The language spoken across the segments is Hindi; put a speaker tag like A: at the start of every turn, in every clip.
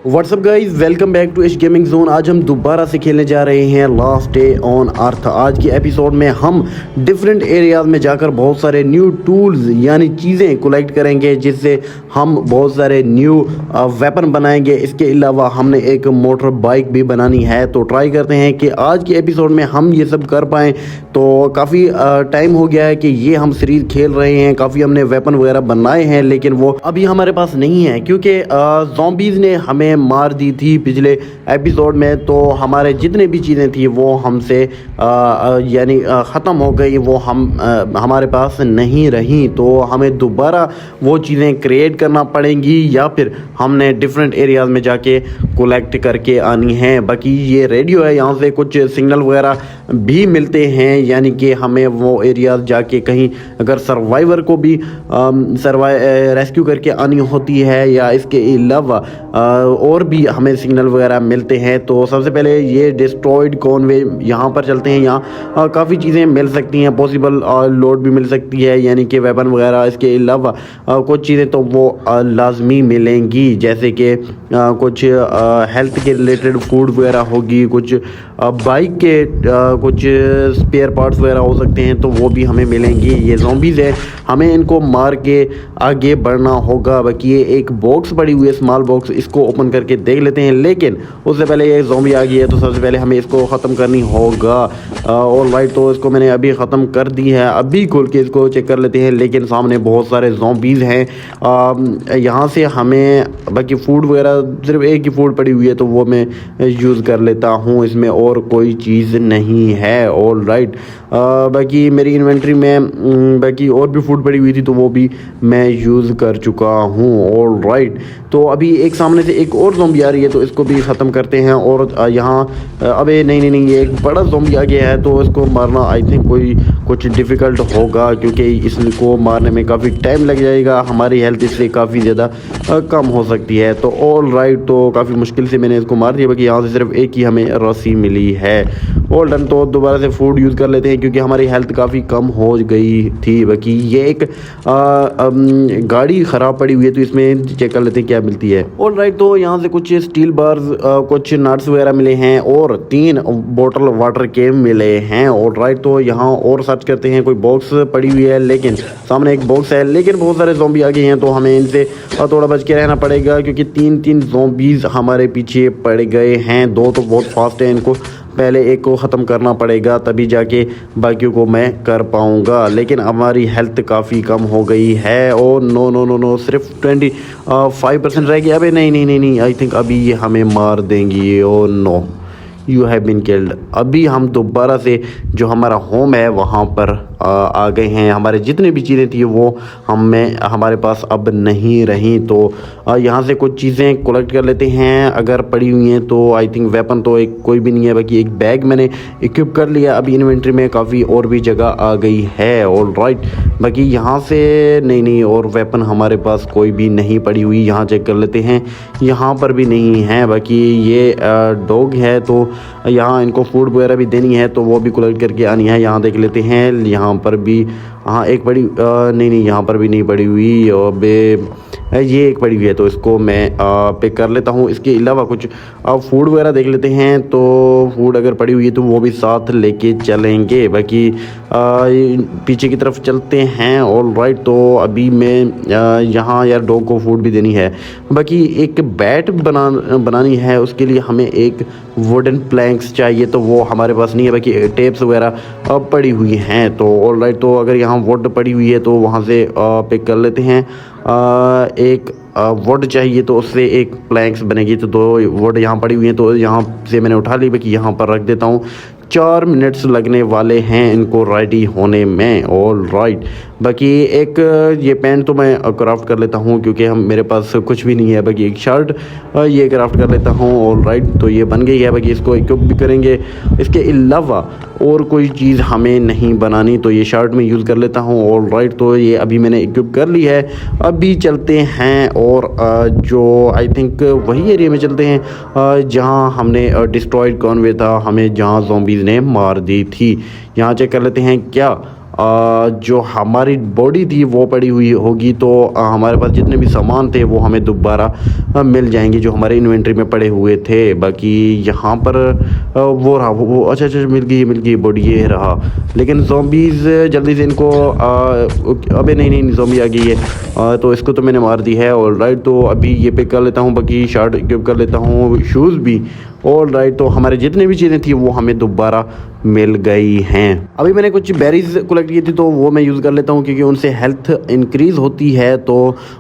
A: WhatsApp guys, welcome back to Ash Gaming Zone. आज हम दोबारा से खेलने जा रहे हैं लास्ट डे ऑन अर्थ। आज के एपिसोड में हम डिफरेंट एरियाज में जाकर बहुत सारे न्यू टूल्स यानी चीज़ें कलेक्ट करेंगे, जिससे हम बहुत सारे न्यू वेपन बनाएंगे। इसके अलावा हमने एक मोटर बाइक भी बनानी है, तो ट्राई करते हैं कि आज के एपिसोड में हम ये सब कर पाएँ। तो काफ़ी टाइम हो गया है कि ये हम सीरीज़ खेल रहे हैं, काफ़ी हमने वेपन वगैरह बनाए हैं, लेकिन वो अभी हमारे पास नहीं है क्योंकि ज़ॉम्बीज़ ने हमें मार दी थी पिछले एपिसोड में। तो हमारे जितने भी चीज़ें थी वो हमसे यानी ख़त्म हो गई, वो हमारे पास नहीं रही। तो हमें दोबारा वो चीज़ें क्रिएट करना पड़ेंगी या फिर हमने डिफरेंट एरियाज़ में जाके कलेक्ट करके आनी है। बाकी ये रेडियो है, यहाँ से कुछ सिग्नल वगैरह भी मिलते हैं, यानी कि हमें वो एरियाज़ जाके कहीं अगर सर्वाइवर को भी रेस्क्यू करके आनी होती है या इसके अलावा और भी हमें सिग्नल वगैरह मिलते हैं। तो सबसे पहले ये डिस्ट्रॉयड कॉनवे यहाँ पर चलते हैं। यहाँ काफ़ी चीज़ें मिल सकती हैं, पॉसिबल लोड भी मिल सकती है, यानी कि वेपन वगैरह। इसके अलावा कुछ चीज़ें तो वो लाजमी मिलेंगी, जैसे कि कुछ हेल्थ के रिलेटेड फूड वगैरह होगी, कुछ बाइक के कुछ स्पेयर पार्ट्स वगैरह हो सकते हैं, तो वो भी हमें मिलेंगी। ये ज़ॉम्बीज़ है, हमें इनको मार के आगे बढ़ना होगा। बाकी ये एक बॉक्स पड़ी हुई है, स्मॉल बॉक्स, इसको ओपन करके देख लेते हैं। लेकिन उससे पहले ये ज़ॉम्बी आ गई है, तो सबसे पहले हमें इसको ख़त्म करनी होगा। ऑलराइट, तो इसको मैंने अभी ख़त्म कर दी है। अभी खोल के इसको चेक कर लेते हैं, लेकिन सामने बहुत सारे ज़ॉम्बीज़ हैं। यहाँ से हमें बाकी फूड वगैरह, सिर्फ एक ही फूड पड़ी हुई है, तो वो मैं यूज़ कर लेता हूँ। इसमें और कोई चीज़ नहीं है। ऑलराइट, बाकी मेरी इन्वेंट्री में बाकी और भी फूड पड़ी हुई थी, तो वो भी मैं यूज़ कर चुका हूँ। ऑलराइट, तो अभी एक सामने से एक और ज़ॉम्बी आ रही है, तो इसको भी ख़त्म करते हैं। और यहाँ अबे नहीं, ये एक बड़ा ज़ॉम्बी आ गया है, तो इसको मारना आई थिंक कुछ डिफ़िकल्ट होगा, क्योंकि इसको मारने में काफ़ी टाइम लग जाएगा। हमारी हेल्थ इससे काफ़ी ज़्यादा कम हो सकती है। तो ऑलराइट, तो काफ़ी मुश्किल से मैंने इसको मार दिया। बाकी यहाँ से सिर्फ एक ही हमें रस्सी मिली है। ऑल डन, तो दोबारा से फूड यूज़ कर लेते हैं, क्योंकि हमारी हेल्थ काफ़ी कम हो गई थी। बाकी ये एक गाड़ी ख़राब पड़ी हुई है, तो इसमें चेक कर लेते हैं क्या मिलती है। ऑलराइट, तो यहाँ से कुछ स्टील बार्स, कुछ नट्स वगैरह मिले हैं और 3 बोतल वाटर के मिले हैं। ऑलराइट, तो यहाँ और सर्च करते हैं, कोई बॉक्स पड़ी हुई है, लेकिन सामने एक बॉक्स है, लेकिन बहुत सारे ज़ॉम्बी आ गए हैं, तो हमें इनसे थोड़ा बच के रहना पड़ेगा, क्योंकि 3 ज़ॉम्बीज़ हमारे पीछे पड़ गए हैं। 2 तो बहुत फास्ट हैं, इनको पहले एक को ख़त्म करना पड़ेगा, तभी जाके बाकियों को मैं कर पाऊँगा। लेकिन हमारी हेल्थ काफ़ी कम हो गई है। और नो, सिर्फ 25% रह गया। अबे नहीं, आई थिंक अभी ये हमें मार देंगी। Oh no, you have been killed. अभी हम दोबारा से जो हमारा होम है वहाँ पर आ गए हैं। हमारे जितने भी चीज़ें थी वो हमारे पास अब नहीं रही। तो यहाँ से कुछ चीज़ें कलेक्ट कर लेते हैं, अगर पड़ी हुई हैं तो। आई थिंक वेपन तो कोई भी नहीं है, बाकी एक बैग मैंने इक्विप कर लिया। अभी इन्वेंट्री में काफ़ी और भी जगह आ गई है। ऑलराइट, बाकी यहाँ से नहीं, और वेपन हमारे पास कोई भी नहीं पड़ी हुई। यहाँ चेक कर लेते हैं, यहाँ पर भी नहीं है। बाकी ये डॉग है, तो यहाँ इनको फूड वगैरह भी देनी है, तो वो भी कलेक्ट करके आनी है। यहाँ देख लेते हैं, यहाँ पर भी हाँ एक पड़ी नहीं, यहाँ पर भी नहीं पड़ी हुई। और ये एक पड़ी हुई है, तो इसको मैं पिक कर लेता हूँ। इसके अलावा कुछ फूड वगैरह देख लेते हैं, तो फूड अगर पड़ी हुई है तो वो भी साथ लेके चलेंगे। बाकी पीछे की तरफ चलते हैं। ऑलराइट, तो अभी मैं यहाँ यार डॉग को फूड भी देनी है। बाकी एक बैट बनानी है, उसके लिए हमें एक वुडन प्लैंक्स चाहिए, तो वो हमारे पास नहीं है। बाकी टेप्स वगैरह पड़ी हुई हैं। तो ऑलराइट, तो अगर यहाँ वुड पड़ी हुई है तो वहाँ से पिक कर लेते हैं। एक वुड चाहिए, तो उससे एक प्लैंक्स बनेगी। तो 2 वुड यहाँ पड़ी हुई हैं, तो यहाँ से मैंने उठा ली। बाकी यहाँ पर रख देता हूँ। 4 मिनट्स लगने वाले हैं इनको रेडी होने में। ऑलराइट, बाकी एक ये पैंट तो मैं क्राफ्ट कर लेता हूँ, क्योंकि मेरे पास कुछ भी नहीं है। बाकी एक शर्ट ये क्राफ्ट कर लेता हूँ। ऑलराइट, तो ये बन गई है। बाकी इसको इक्विप भी करेंगे। इसके अलावा और कोई चीज़ हमें नहीं बनानी, तो ये शर्ट में यूज़ कर लेता हूँ। ऑलराइट, तो ये अभी मैंने इक्विप कर ली है। अभी चलते हैं और जो आई थिंक वही एरिया में चलते हैं जहाँ हमने डिस्ट्रॉयड कॉनवे था, हमें जहाँ ज़ॉम्बीज़ ने मार दी थी। यहाँ चेक कर लेते हैं क्या जो हमारी बॉडी थी वो पड़ी हुई होगी, तो हमारे पास जितने भी सामान थे वो हमें दोबारा मिल जाएंगे जो हमारे इन्वेंट्री में पड़े हुए थे। बाकी यहाँ पर वो रहा, वो अच्छा अच्छा मिल गई बॉडी, ये रहा। लेकिन ज़ॉम्बीज़ जल्दी से इनको अबे नहीं ज़ॉम्बी आ गई है, तो इसको तो मैंने मार दी है। ऑल राइट, तो अभी ये पिक कर लेता हूँ, बाकी शर्ट इक्विप कर लेता हूँ, शूज़ भी। ऑल राइट, तो हमारे जितने भी चीज़ें थी वो हमें दोबारा मिल गई हैं। अभी मैंने कुछ बेरीज कलेक्ट की थी तो वो मैं यूज़ कर लेता हूँ क्योंकि उनसे हेल्थ इंक्रीज़ होती है। तो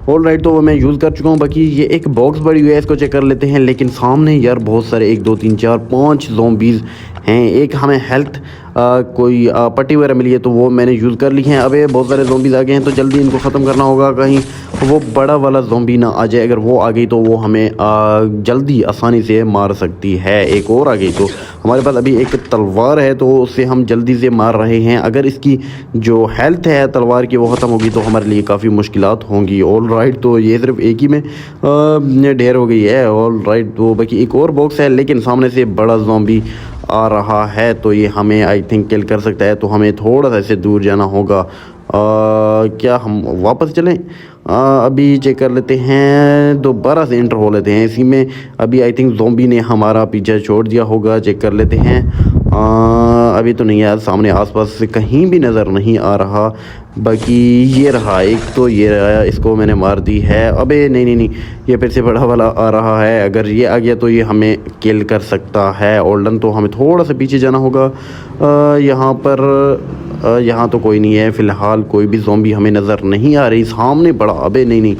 A: ऑल राइट, तो वो मैं यूज़ कर चुका हूँ। बाकी ये एक बॉक्स पड़ी हुई है, इसको चेक कर लेते हैं। लेकिन सामने यार बहुत सारे 1 2 3 4 5 ज़ॉम्बीज़ हैं। एक हमें हेल्थ कोई पट्टी वगैरह मिली है तो वो मैंने यूज़ कर ली है। अबे बहुत सारे ज़ॉम्बीज़ आ गए हैं तो जल्दी इनको ख़त्म करना होगा, कहीं वो बड़ा वाला ज़ॉम्बी ना आ जाए। अगर वो आ गई तो वो हमें जल्दी आसानी से मार सकती है। एक और आ गई तो हमारे पास अभी एक तलवार है तो उससे हम जल्दी से मार रहे हैं। अगर इसकी जो हेल्थ है तलवार की वो ख़त्म होगी तो हमारे लिए काफ़ी मुश्किलात होंगी। ऑल राइट, तो ये सिर्फ एक ही में ढेर हो गई है। ऑल राइट, तो बाकी एक और बॉक्स है लेकिन सामने से बड़ा ज़ॉम्बी आ रहा है तो ये हमें आई थिंक किल कर सकता है, तो हमें थोड़ा सा इससे दूर जाना होगा। क्या हम वापस चलें? अभी चेक कर लेते हैं, दोबारा से एंटर हो लेते हैं इसी में। अभी आई थिंक ज़ॉम्बी ने हमारा पीछा छोड़ दिया होगा, चेक कर लेते हैं। अभी तो नहीं है, सामने आसपास से कहीं भी नज़र नहीं आ रहा। बाकी ये रहा एक, तो ये रहा, इसको मैंने मार दी है। अबे नहीं, ये फिर से बड़ा वाला आ रहा है। अगर ये आ गया तो ये हमें किल कर सकता है। ओल्डन, तो हमें थोड़ा सा पीछे जाना होगा। यहाँ पर यहाँ तो कोई नहीं है फ़िलहाल, कोई भी ज़ॉम्बी हमें नज़र नहीं आ रही। सामने बड़ा, अबे नहीं,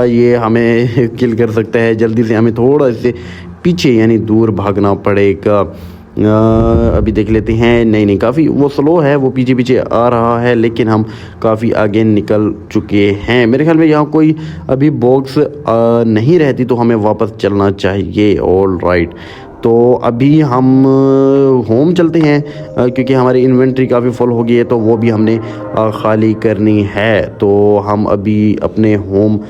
A: ये हमें किल कर सकता है। जल्दी से हमें थोड़ा इससे पीछे यानी दूर भागना पड़ेगा। अभी देख लेते हैं। नहीं, काफ़ी वो स्लो है, वो पीछे आ रहा है लेकिन हम काफ़ी आगे निकल चुके हैं। मेरे ख्याल में यहाँ कोई अभी बॉक्स नहीं रहती तो हमें वापस चलना चाहिए। ऑल राइट, तो अभी हम होम चलते हैं क्योंकि हमारी इन्वेंट्री काफ़ी फुल हो गई है तो वो भी हमने ख़ाली करनी है। तो हम अभी अपने होम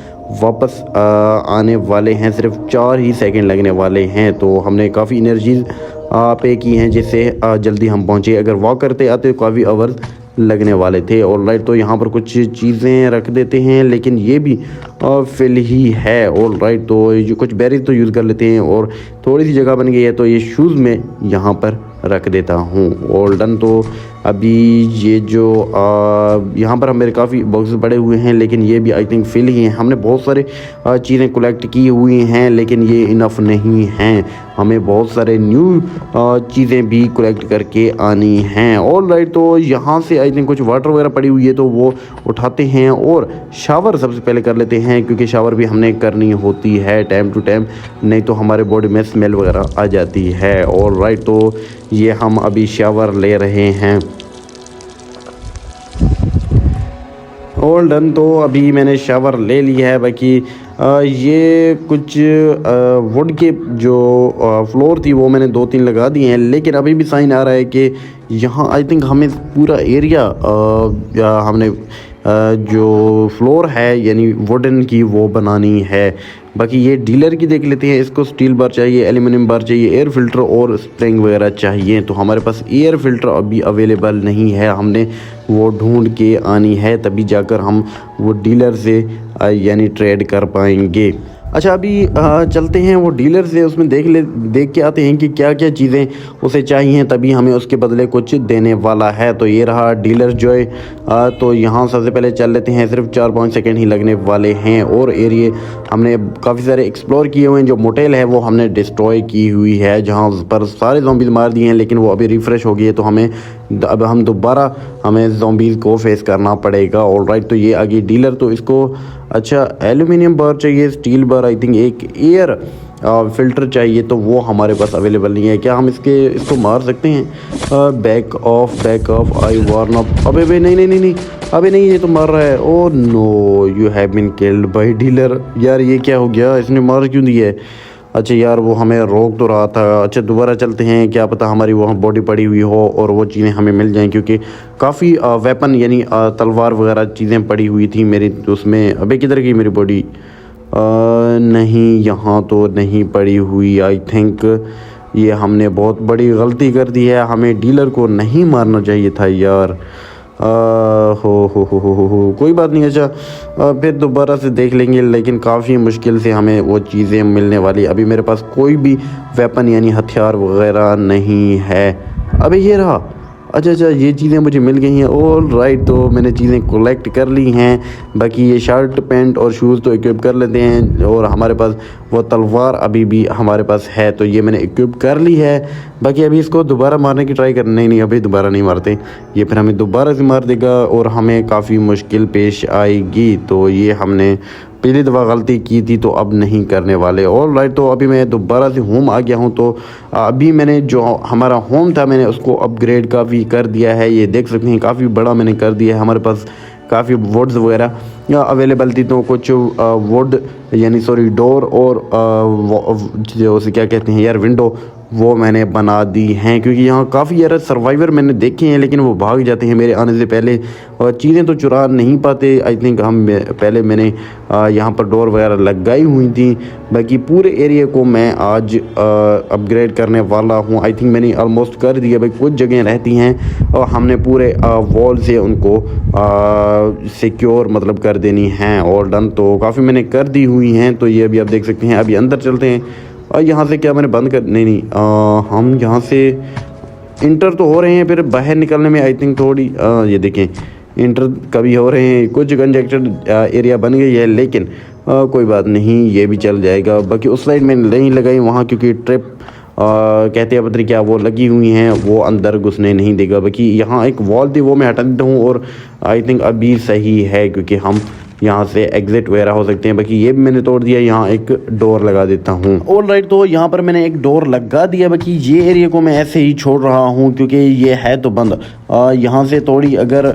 A: वापस आने वाले हैं, सिर्फ 4 ही सेकंड लगने वाले हैं। तो हमने काफ़ी एनर्जीज पे की हैं जिससे जल्दी हम पहुँचे। अगर वॉक करते आते तो काफ़ी आवर्स लगने वाले थे। ऑल राइट, तो यहाँ पर कुछ चीज़ें रख देते हैं लेकिन ये भी फिल ही है। ऑल राइट, तो ये कुछ बेरीज तो यूज़ कर लेते हैं और थोड़ी सी जगह बन गई है तो ये शूज़ में यहाँ पर रख देता हूँ। ऑल डन, तो अभी ये जो यहाँ पर मेरे काफ़ी बॉक्सेस पड़े हुए हैं लेकिन ये भी आई थिंक फिल ही हैं। हमने बहुत सारे चीज़ें कलेक्ट की हुई हैं लेकिन ये इनफ नहीं हैं, हमें बहुत सारे न्यू चीज़ें भी कलेक्ट करके आनी हैं। ऑल राइट, तो यहाँ से आई थिंक कुछ वाटर वगैरह पड़ी हुई है तो वो उठाते हैं और शावर सबसे पहले कर लेते हैं क्योंकि शावर भी हमने करनी होती है टाइम टू टाइम, नहीं तो हमारे बॉडी में स्मेल वगैरह आ जाती है। ऑल राइट, तो ये हम अभी शावर ले रहे हैं। ऑल डन, तो अभी मैंने शावर ले लिया है। बाकी ये कुछ वुड के जो फ्लोर थी वो मैंने 2 3 लगा दिए हैं लेकिन अभी भी साइन आ रहा है कि यहाँ आई थिंक हमें पूरा एरिया हमने जो फ्लोर है यानी वुडन की वो बनानी है। बाकी ये डीलर की देख लेते हैं, इसको स्टील बार चाहिए, एल्यूमिनियम बार चाहिए, एयर फिल्टर और स्प्रिंग वगैरह चाहिए। तो हमारे पास एयर फिल्टर अभी अवेलेबल नहीं है, हमने वो ढूंढ के आनी है तभी जाकर हम वो डीलर से यानी ट्रेड कर पाएंगे। अच्छा, अभी चलते हैं वो डीलर से, उसमें देख के आते हैं कि क्या क्या चीज़ें उसे चाहिए तभी हमें उसके बदले कुछ देने वाला है। तो ये रहा डीलर जॉय। तो यहाँ सबसे पहले चल लेते हैं, सिर्फ 4-5 सेकंड ही लगने वाले हैं। और एरिए हमने काफ़ी सारे एक्सप्लोर किए हुए हैं। जो मोटेल है वो हमने डिस्ट्रॉय की हुई है जहाँ पर सारे ज़ॉम्बीज़ मार दिए हैं लेकिन वो अभी रिफ़्रेश हो गई है तो अब हम दोबारा हमें ज़ॉम्बीज़ को फेस करना पड़ेगा। ऑल राइट, तो ये आ गई डीलर। तो इसको अच्छा एल्यूमिनियम बार चाहिए, स्टील बार, आई थिंक एक एयर फ़िल्टर चाहिए तो वो हमारे पास अवेलेबल नहीं है। क्या हम इसको मार सकते हैं? Back off I warn up. अबे भाई नहीं, अबे नहीं, ये तो मार रहा है। Oh no, you have been killed by dealer. यार ये क्या हो गया, इसने मार क्यों दिया है? अच्छा यार, वो हमें रोक तो रहा था। अच्छा दोबारा चलते हैं, क्या पता हमारी वहाँ बॉडी पड़ी हुई हो और वो चीज़ें हमें मिल जाएं क्योंकि काफ़ी वेपन यानी तलवार वगैरह चीज़ें पड़ी हुई थी मेरी उसमें। अबे किधर गई मेरी बॉडी? नहीं, यहाँ तो नहीं पड़ी हुई। आई थिंक ये हमने बहुत बड़ी गलती कर दी है, हमें डीलर को नहीं मारना चाहिए था यार। हो कोई बात नहीं। अच्छा फिर दोबारा से देख लेंगे, लेकिन काफ़ी मुश्किल से हमें वो चीज़ें मिलने वाली। अभी मेरे पास कोई भी वेपन यानी हथियार वगैरह नहीं है। अबे ये रहा। अच्छा ये चीज़ें मुझे मिल गई हैं। ऑल राइट, तो मैंने चीज़ें कलेक्ट कर ली हैं। बाकी ये शर्ट पैंट और शूज़ तो इक्विप कर लेते हैं, और हमारे पास वो तलवार अभी भी हमारे पास है, तो ये मैंने इक्विप कर ली है। बाकी अभी इसको दोबारा मारने की ट्राई करनी नहीं, अभी दोबारा नहीं मारते, ये फिर हमें दोबारा से मार देगा और हमें काफ़ी मुश्किल पेश आएगी। तो ये हमने पहली दफ़ा गलती की थी, तो अब नहीं करने वाले। ऑल राइट, तो अभी मैं दोबारा से होम आ गया हूँ। तो अभी मैंने जो हमारा होम था मैंने उसको अपग्रेड काफ़ी कर दिया है। ये देख सकते हैं काफ़ी बड़ा मैंने कर दिया है। हमारे पास काफ़ी वुड्स वगैरह अवेलेबल थी, तो कुछ वुड यानी सॉरी डोर और जो उसे क्या कहते हैं यार विंडो, वो मैंने बना दी हैं। क्योंकि यहाँ काफ़ी यार सर्वाइवर मैंने देखे हैं, लेकिन वो भाग जाते हैं मेरे आने से पहले, और चीज़ें तो चुरा नहीं पाते। आई थिंक हम पहले मैंने यहाँ पर डोर वगैरह लगाई हुई थी। बाकी पूरे एरिया को मैं आज अपग्रेड करने वाला हूँ। आई थिंक मैंने ऑलमोस्ट कर दिया। भाई कुछ जगह रहती हैं और हमने पूरे वॉल से उनको सिक्योर मतलब कर देनी हैं। ऑल डन, तो काफ़ी मैंने कर दी हुई हैं। तो ये अभी आप देख सकते हैं। अभी अंदर चलते हैं। और यहाँ से क्या मैंने बंद कर नहीं हम यहाँ से इंटर तो हो रहे हैं, फिर बाहर निकलने में आई थिंक थोड़ी ये देखें इंटर कभी हो रहे हैं। कुछ कंजेक्टेड एरिया बन गई है, लेकिन कोई बात नहीं, ये भी चल जाएगा। बाकी उस साइड में नहीं लगाई वहाँ, क्योंकि ट्रिप कहते हैं पता नहीं क्या वो लगी हुई हैं, वो अंदर घुसने नहीं देगा। बाकी यहाँ एक वॉल थी, वो मैं हटा देता हूँ, और आई थिंक अभी सही है, क्योंकि हम यहाँ से एग्जिट वगैरह हो सकते हैं। बाकी ये भी मैंने तोड़ दिया। यहाँ एक डोर लगा देता हूँ। ऑल राइट, तो यहाँ पर मैंने एक डोर लगा दिया। बाकी ये एरिया को मैं ऐसे ही छोड़ रहा हूँ, क्योंकि ये है तो बंद। यहाँ से थोड़ी अगर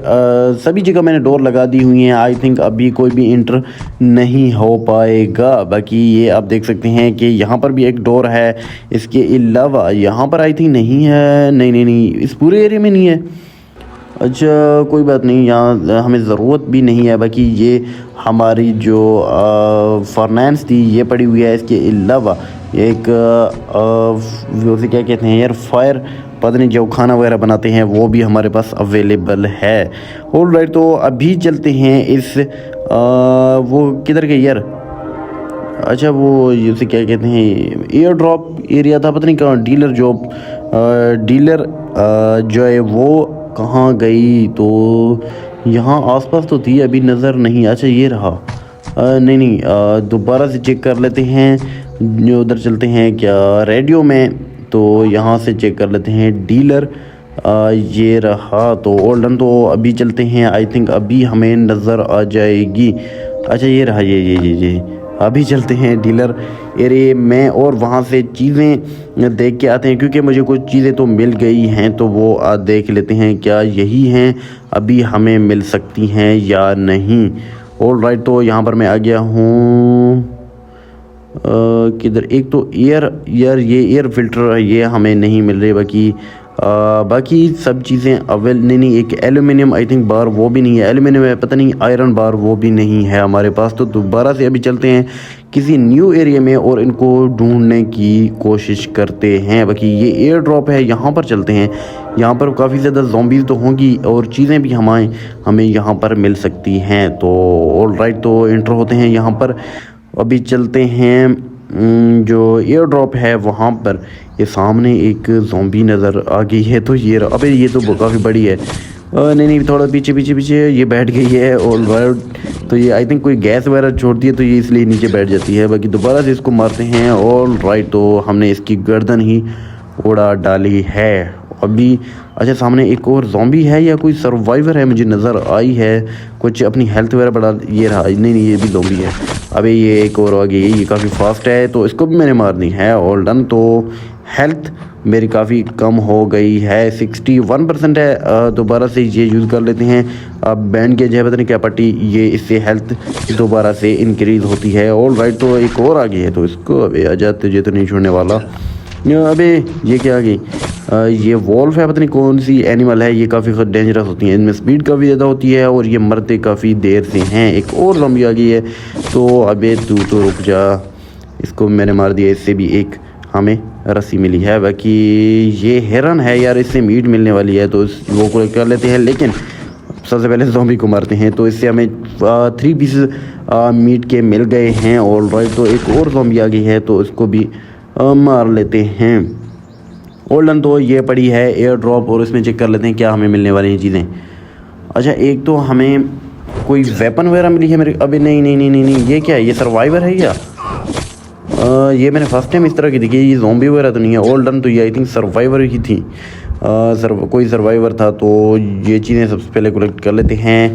A: सभी जगह मैंने डोर लगा दी हुई हैं। आई थिंक अभी कोई भी इंटर नहीं हो पाएगा। बाकी ये आप देख सकते हैं कि यहाँ पर भी एक डोर है। इसके अलावा यहाँ पर आई थिंक नहीं है। नहीं, इस पूरे एरिया में नहीं है। अच्छा कोई बात नहीं, यहाँ हमें ज़रूरत भी नहीं है। बाकी ये हमारी जो फाइनेंस थी ये पड़ी हुई है। इसके अलावा एक उसे क्या कहते हैं यार फायर, पता नहीं जो खाना वगैरह बनाते हैं, वो भी हमारे पास अवेलेबल है। ऑल राइट, तो अभी चलते हैं इस वो किधर गए यार। अच्छा वो उसे क्या कहते हैं एयर ड्रॉप एरिया था, पता नहीं कहाँ डीलर डीलर जो है वो कहाँ गई। तो यहाँ आसपास तो थी, अभी नज़र नहीं। अच्छा ये रहा। नहीं दोबारा से चेक कर लेते हैं। जो उधर चलते हैं क्या रेडियो में, तो यहाँ से चेक कर लेते हैं डीलर। ये रहा। तो ओल्डन, तो अभी चलते हैं। आई थिंक अभी हमें नज़र आ जाएगी। अच्छा ये रहा। ये अभी चलते हैं डीलर एरिया में, और वहाँ से चीज़ें देख के आते हैं, क्योंकि मुझे कुछ चीज़ें तो मिल गई हैं। तो वो देख लेते हैं क्या यही हैं अभी हमें मिल सकती हैं या नहीं। ऑल राइट, तो यहाँ पर मैं आ गया हूँ। किधर, एक तो ये एयर फिल्टर ये हमें नहीं मिल रही। बाकी सब चीज़ें नहीं, एक एल्यूमिनियम आई थिंक बार वो भी नहीं है। एल्यूमिनियम है, पता नहीं आयरन बार वो भी नहीं है हमारे पास। तो दोबारा से अभी चलते हैं किसी न्यू एरिया में और इनको ढूंढने की कोशिश करते हैं। बाकी ये एयर ड्रॉप है, यहाँ पर चलते हैं। यहाँ पर काफ़ी ज़्यादा ज़ॉम्बीज़ तो होंगी, और चीज़ें भी हमें यहाँ पर मिल सकती हैं। तो ऑल राइट, तो एंटर होते हैं यहाँ पर। अभी चलते हैं जो एयर ड्रॉप है वहाँ पर। ये सामने एक ज़ॉम्बी नज़र आ गई है। तो ये अबे ये तो काफ़ी बड़ी है। नहीं थोड़ा पीछे ये बैठ गई है। और तो ये आई थिंक कोई गैस वगैरह छोड़ती है, तो ये इसलिए नीचे बैठ जाती है। बाकी दोबारा से इसको मारते हैं। ऑल राइट, तो हमने इसकी गर्दन ही उड़ा डाली है अभी। अच्छा सामने एक और ज़ॉम्बी है या कोई सर्वाइवर है, मुझे नज़र आई है। कुछ अपनी हेल्थ वगैरह बढ़ा। ये रहा। नहीं ये भी ज़ॉम्बी है। अबे ये एक और आ गई, ये काफ़ी फास्ट है, तो इसको भी मैंने मारनी है। ऑल डन, तो हेल्थ मेरी काफ़ी कम हो गई है, 61% है। दोबारा से ये यूज़ कर लेते हैं। अब बैंड के जो पता नहीं क्या पट्टी, ये इससे हेल्थ दोबारा से इंक्रीज़ होती है। ऑल राइट, तो एक और आ गई है, तो इसको अबे आ जाते ये तो नहीं छोड़ने वाला। अबे ये क्या आ गई, ये वॉल्फ है, पता नहीं कौन सी एनिमल है। ये काफ़ी डेंजरस होती हैं, इनमें स्पीड काफ़ी ज़्यादा होती है, और ये मरते काफ़ी देर से हैं। एक और ज़ॉम्बी आ गई है। तो अबे तू तो रुक जा, इसको मैंने मार दिया। इससे भी एक हमें रस्सी मिली है। बाकी ये हिरन है यार, इससे मीट मिलने वाली है, तो वो को कर लेते हैं। लेकिन सबसे पहले ज़ॉम्बी को मारते हैं। तो इससे हमें 3 पीसेस मीट के मिल गए हैं। ऑल राइट, तो एक और ज़ॉम्बी आ गई है तो इसको भी मार लेते हैं। ओल्डन तो ये पड़ी है एयर ड्रॉप, और इसमें चेक कर लेते हैं क्या हमें मिलने वाली हैं चीज़ें। अच्छा, एक तो हमें कोई वेपन वगैरह मिली है मेरे। अभी नहीं नहीं नहीं नहीं नहीं, ये क्या है? ये सर्वाइवर है क्या? ये मैंने फर्स्ट टाइम इस तरह की देखी। ये ज़ॉम्बी वगैरह तो नहीं है। ओल्डन तो ये आई थिंक सर्वाइवर ही थी। कोई सर्वाइवर था, तो ये चीज़ें सबसे पहले कलेक्ट कर लेते हैं।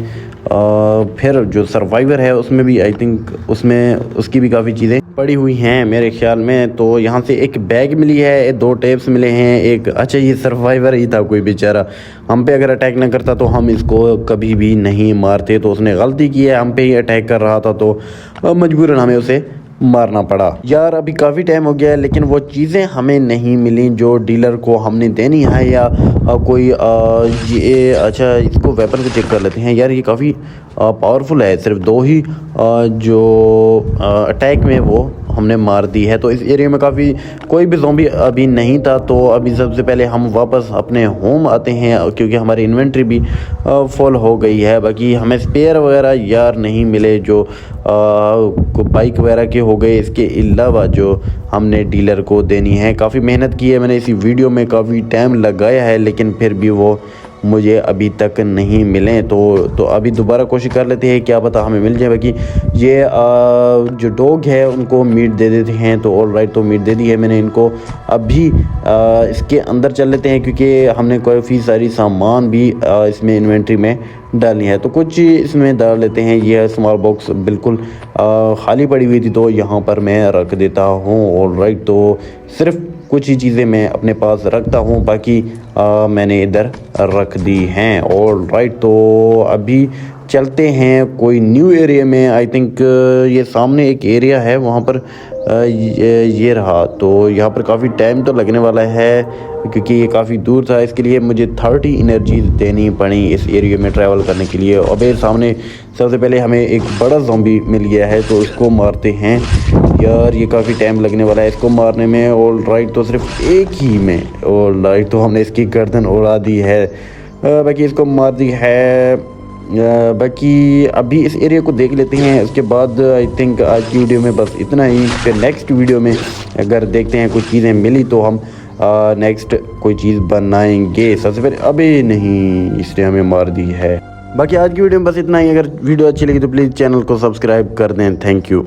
A: फिर जो सर्वाइवर है उसमें भी आई थिंक उसकी भी काफ़ी चीज़ें पड़ी हुई हैं मेरे ख्याल में। तो यहाँ से एक बैग मिली है, 2 टेप्स मिले हैं, एक। अच्छा, ये सर्वाइवर ही था कोई बेचारा। हम पे अगर अटैक ना करता तो हम इसको कभी भी नहीं मारते। तो उसने गलती की है, हम पे ही अटैक कर रहा था, तो मजबूरन हमें उसे मारना पड़ा। यार अभी काफ़ी टाइम हो गया है, लेकिन वो चीज़ें हमें नहीं मिली जो डीलर को हमने देनी है, या कोई ये। अच्छा, इसको वेपन को चेक कर लेते हैं। यार ये काफ़ी पावरफुल है, सिर्फ 2 ही जो अटैक में वो हमने मार दी है। तो इस एरिया में काफ़ी कोई भी ज़ॉम्बी अभी नहीं था। तो अभी सबसे पहले हम वापस अपने होम आते हैं, क्योंकि हमारी इन्वेंट्री भी फुल हो गई है। बाकी हमें स्पेयर वगैरह यार नहीं मिले, जो बाइक वगैरह के हो गए। इसके अलावा जो हमने डीलर को देनी है, काफ़ी मेहनत की है मैंने इसी वीडियो में, काफ़ी टाइम लगाया है, लेकिन फिर भी वो मुझे अभी तक नहीं मिले। तो अभी दोबारा कोशिश कर लेते हैं, क्या पता हमें मिल जाए। बाकी ये जो डॉग है उनको मीट दे देते हैं। तो ऑल राइट, तो मीट दे दी है मैंने इनको। अभी इसके अंदर चल लेते हैं, क्योंकि हमने काफ़ी सारी सामान भी इसमें इन्वेंट्री में डालनी है। तो कुछ इसमें डाल लेते हैं। यह स्मॉल बॉक्स बिल्कुल खाली पड़ी हुई थी, तो यहाँ पर मैं रख देता हूँ। ऑल राइट, तो सिर्फ कुछ ही चीज़ें मैं अपने पास रखता हूँ, बाकी मैंने इधर रख दी हैं। ऑल राइट, तो अभी चलते हैं कोई न्यू एरिया में। आई थिंक ये सामने एक एरिया है, वहाँ पर ये रहा। तो यहाँ पर काफ़ी टाइम तो लगने वाला है, क्योंकि ये काफ़ी दूर था। इसके लिए मुझे 30 एनर्जी देनी पड़ी इस एरिया में ट्रैवल करने के लिए। अबे सामने सबसे पहले हमें एक बड़ा ज़ॉम्बी मिल गया है, तो इसको मारते हैं। यार ये काफ़ी टाइम लगने वाला है इसको मारने में। ऑल राइट, तो सिर्फ एक ही में। ऑल राइट, तो हमने इसकी गर्दन उड़ा दी है, बाकी इसको मार दी है। बाकी अभी इस एरिया को देख लेते हैं। उसके बाद आई थिंक आज की वीडियो में बस इतना ही। फिर नेक्स्ट वीडियो में अगर देखते हैं कुछ चीज़ें मिली तो हम नेक्स्ट कोई चीज़ बनाएंगे। सबसे पहले अबे नहीं, इसने हमें मार दी है। बाकी आज की वीडियो में बस इतना ही। अगर वीडियो अच्छी लगी तो प्लीज़ चैनल को सब्सक्राइब कर दें। Thank you.